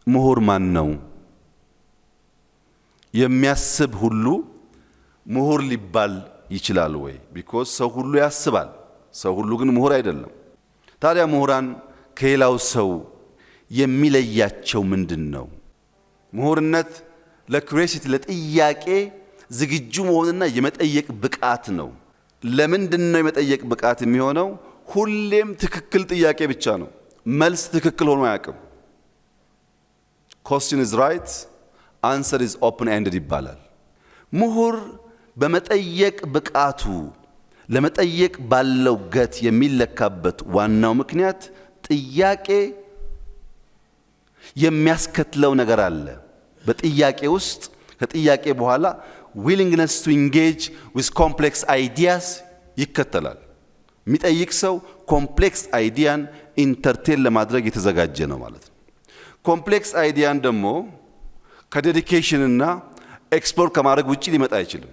ምሁር ማን ነው? የሚያስብ ሁሉ ምሁር ሊባል ይችላል ወይ? ቢኮዝ ሰው ሁሉ ያስባል፣ ሰው ሁሉ ግን ምሁር አይደለም። ታዲያ ምሁራን ከሌላው ሰው የሚለያቸው ምንድነው? ምሁርነት ለኩሪዮሲቲ ለጥያቄ ዝግጁ መሆንና የመጠየቅ ብቃት ነው። ለምንድነው የመጠየቅ ብቃት የሚሆነው? ሁሌም ትክክል ጥያቄ ብቻ ነው፣ መልስ ትክክል ሆኖ አያውቅም። question is right, answer is open ended ይባላል። ምሁር በመጠየቅ ብቃቱ ለመጠየቅ ባለው ገት የሚለካበት ዋናው ምክንያት ጥያቄ የሚያስከትለው ነገር አለ። በጥያቄ ውስጥ ከጥያቄ በኋላ willingness to engage with complex ideas ይከተላል። የሚጠይቅ ሰው ኮምፕሌክስ አይዲያን ኢንተርቴን ለማድረግ የተዘጋጀ ነው ማለት ነው። ኮምፕሌክስ አይዲያን ደግሞ ከዴዲኬሽን እና ኤክስፕሎር ከማድረግ ውጪ ሊመጣ አይችልም።